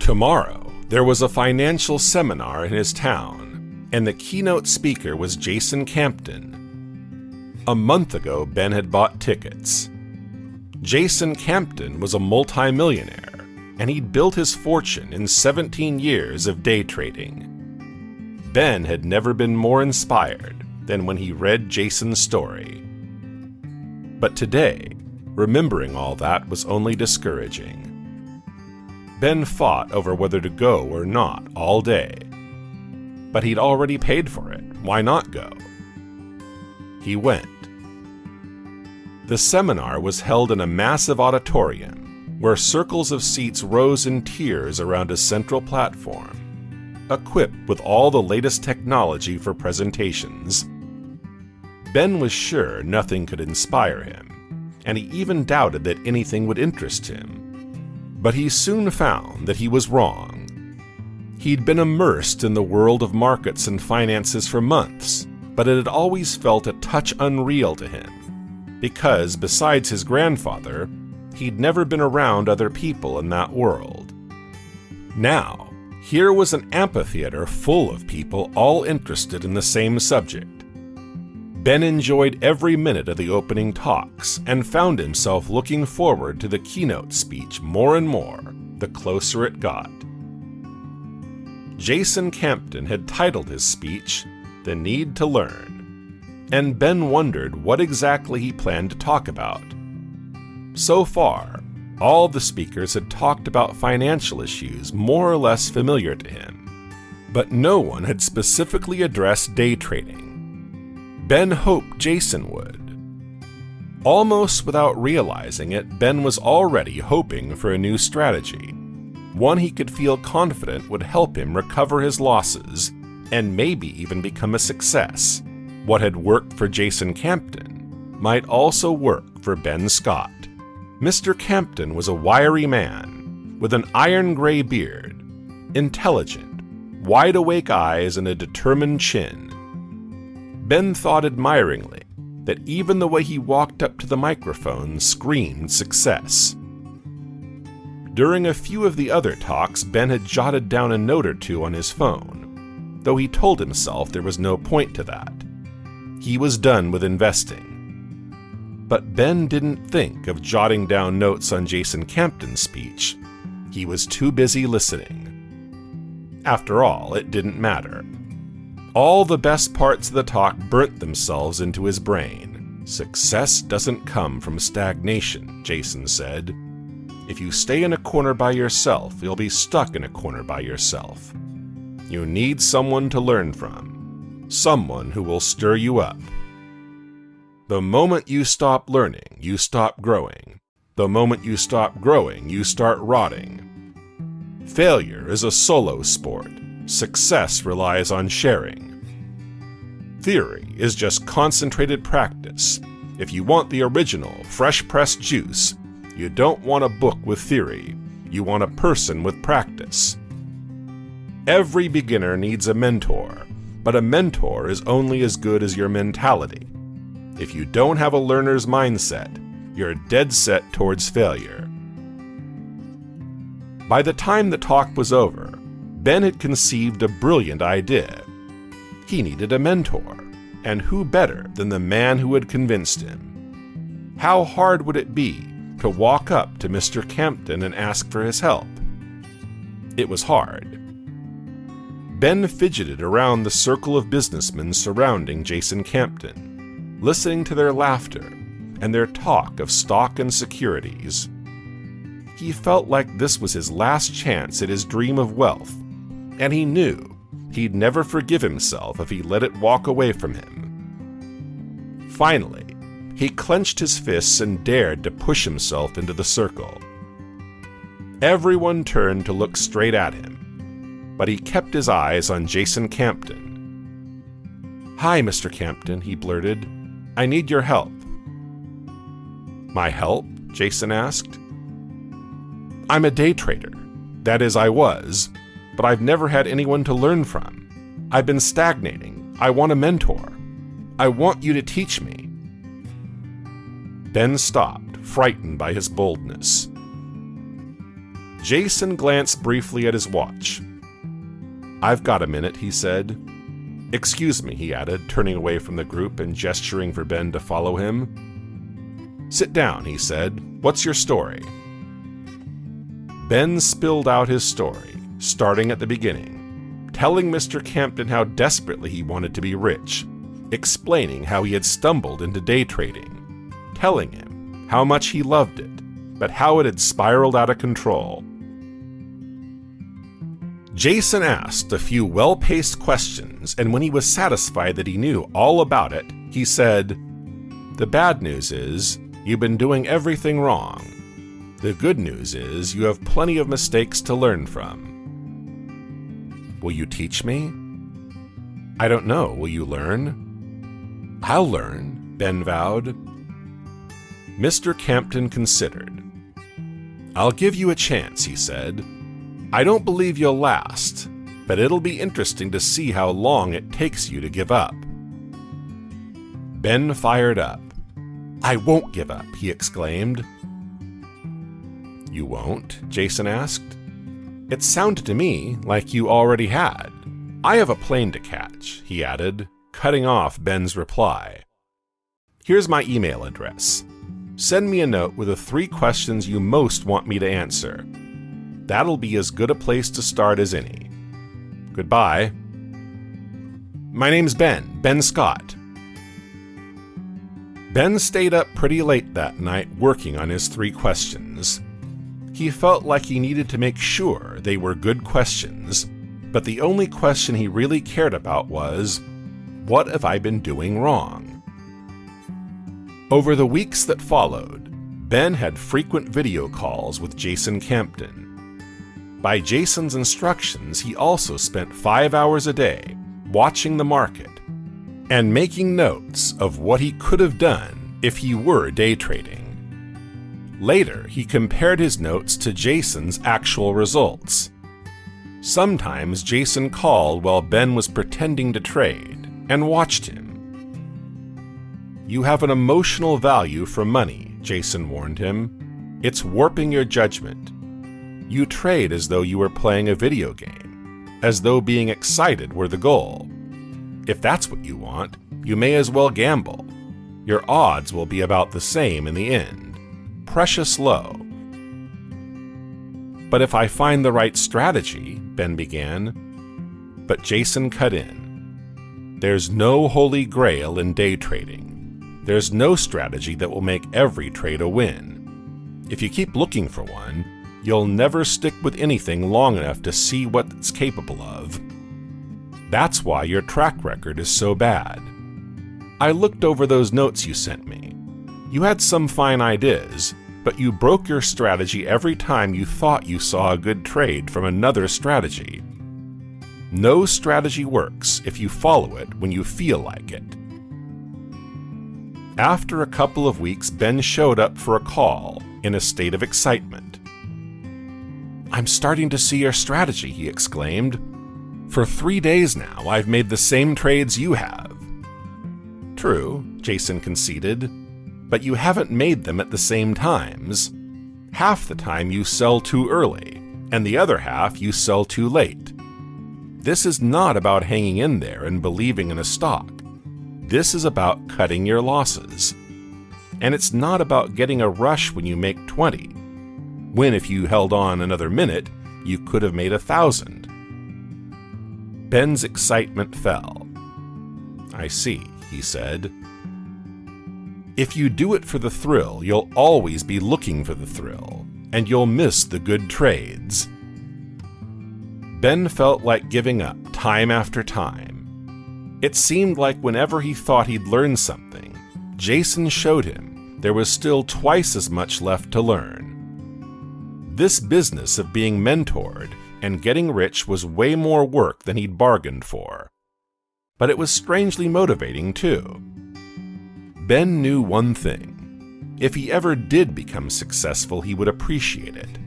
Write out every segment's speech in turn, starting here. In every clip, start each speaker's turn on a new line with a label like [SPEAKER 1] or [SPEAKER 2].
[SPEAKER 1] Tomorrow, there was a financial seminar in his town, and the keynote speaker was Jason Campton. A month ago, Ben had bought tickets. Jason Campton was a multimillionaire, and he'd built his fortune in 17 years of day trading. Ben had never been more inspired than when he read Jason's story. But today, remembering all that was only discouraging. Ben fought over whether to go or not all day. But he'd already paid for it. Why not go? He went. The seminar was held in a massive auditorium where circles of seats rose in tiers around a central platform, equipped with all the latest technology for presentations. Ben was sure nothing could inspire him, and he even doubted that anything would interest him. But he soon found that he was wrong. He'd been immersed in the world of markets and finances for months, but it had always felt a touch unreal to him, because besides his grandfather, he'd never been around other people in that world. Now, here was an amphitheater full of people all interested in the same subject. Ben enjoyed every minute of the opening talks and found himself looking forward to the keynote speech more and more the closer it got. Jason Campton had titled his speech, "The Need to Learn," and Ben wondered what exactly he planned to talk about. So far, all the speakers had talked about financial issues more or less familiar to him, but no one had specifically addressed day trading. Ben hoped Jason would. Almost without realizing it, Ben was already hoping for a new strategy, one he could feel confident would help him recover his losses and maybe even become a success. What had worked for Jason Campton might also work for Ben Scott. Mr. Campton was a wiry man with an iron-gray beard, intelligent, wide-awake eyes, and a determined chin. Ben thought admiringly that even the way he walked up to the microphone screamed success. During a few of the other talks, Ben had jotted down a note or two on his phone, though he told himself there was no point to that. He was done with investing. But Ben didn't think of jotting down notes on Jason Campton's speech. He was too busy listening. After all, it didn't matter. All the best parts of the talk burnt themselves into his brain. Success doesn't come from stagnation, Jason said. If you stay in a corner by yourself, you'll be stuck in a corner by yourself. You need someone to learn from, someone who will stir you up. The moment you stop learning, you stop growing. The moment you stop growing, you start rotting. Failure is a solo sport. Success relies on sharing. Theory is just concentrated practice. If you want the original, fresh-pressed juice, you don't want a book with theory. You want a person with practice. Every beginner needs a mentor, but a mentor is only as good as your mentality. If you don't have a learner's mindset, you're dead set towards failure. By the time the talk was over, Ben had conceived a brilliant idea. He needed a mentor, and who better than the man who had convinced him? How hard would it be to walk up to Mr. Campton and ask for his help? It was hard. Ben fidgeted around the circle of businessmen surrounding Jason Campton, listening to their laughter and their talk of stock and securities. He felt like this was his last chance at his dream of wealth, and he knew he'd never forgive himself if he let it walk away from him. Finally, he clenched his fists and dared to push himself into the circle. Everyone turned to look straight at him, but he kept his eyes on Jason Campton. "Hi, Mr. Campton," he blurted. "I need your help." "My help?" Jason asked. "I'm a day trader. That is, I was. But I've never had anyone to learn from. I've been stagnating. I want a mentor. I want you to teach me." Ben stopped, frightened by his boldness. Jason glanced briefly at his watch. "I've got a minute," he said. "Excuse me," he added, turning away from the group and gesturing for Ben to follow him. "Sit down," he said. "What's your story?" Ben spilled out his story, starting at the beginning, telling Mr. Campton how desperately he wanted to be rich, explaining how he had stumbled into day trading, telling him how much he loved it, but how it had spiraled out of control. Jason asked a few well-paced questions, and when he was satisfied that he knew all about it, he said, "The bad news is, you've been doing everything wrong. The good news is, you have plenty of mistakes to learn from." "Will you teach me?" "I don't know. Will you learn?" "I'll learn," Ben vowed. Mr. Campton considered. "I'll give you a chance," he said. "I don't believe you'll last, but it'll be interesting to see how long it takes you to give up." Ben fired up. "I won't give up," he exclaimed. "You won't?" Jason asked. "It sounded to me like you already had. I have a plane to catch," he added, cutting off Ben's reply. "Here's my email address. Send me a note with the 3 questions you most want me to answer. That'll be as good a place to start as any. Goodbye." "My name's Ben Scott." Ben stayed up pretty late that night working on his 3 questions. He felt like he needed to make sure they were good questions, but the only question he really cared about was, what have I been doing wrong? Over the weeks that followed, Ben had frequent video calls with Jason Campton. By Jason's instructions, he also spent 5 hours a day watching the market and making notes of what he could have done if he were day trading. Later, he compared his notes to Jason's actual results. Sometimes Jason called while Ben was pretending to trade and watched him. "You have an emotional value for money," Jason warned him. "It's warping your judgment. You trade as though you were playing a video game, as though being excited were the goal. If that's what you want, you may as well gamble. Your odds will be about the same in the end. Precious low." "But if I find the right strategy," Ben began. But Jason cut in. "There's no holy grail in day trading. There's no strategy that will make every trade a win. If you keep looking for one, you'll never stick with anything long enough to see what it's capable of. That's why your track record is so bad. I looked over those notes you sent me. You had some fine ideas, but you broke your strategy every time you thought you saw a good trade from another strategy. No strategy works if you follow it when you feel like it." After a couple of weeks, Ben showed up for a call in a state of excitement. "I'm starting to see your strategy," he exclaimed. "For 3 days now, I've made the same trades you have." "True," Jason conceded, "but you haven't made them at the same times. Half the time you sell too early, and the other half you sell too late. This is not about hanging in there and believing in a stock. This is about cutting your losses. And it's not about getting a rush when you make 20, when if you held on another minute, you could have made 1,000. Ben's excitement fell. "I see," he said. "If you do it for the thrill, you'll always be looking for the thrill, and you'll miss the good trades." Ben felt like giving up time after time. It seemed like whenever he thought he'd learned something, Jason showed him there was still twice as much left to learn. This business of being mentored and getting rich was way more work than he'd bargained for. But it was strangely motivating, too. Ben knew one thing. If he ever did become successful, he would appreciate it.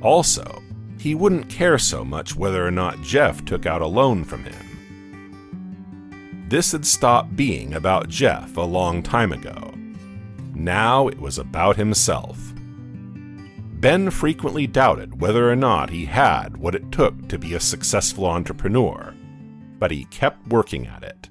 [SPEAKER 1] Also, he wouldn't care so much whether or not Jeff took out a loan from him. This had stopped being about Jeff a long time ago. Now it was about himself. Ben frequently doubted whether or not he had what it took to be a successful entrepreneur, but he kept working at it.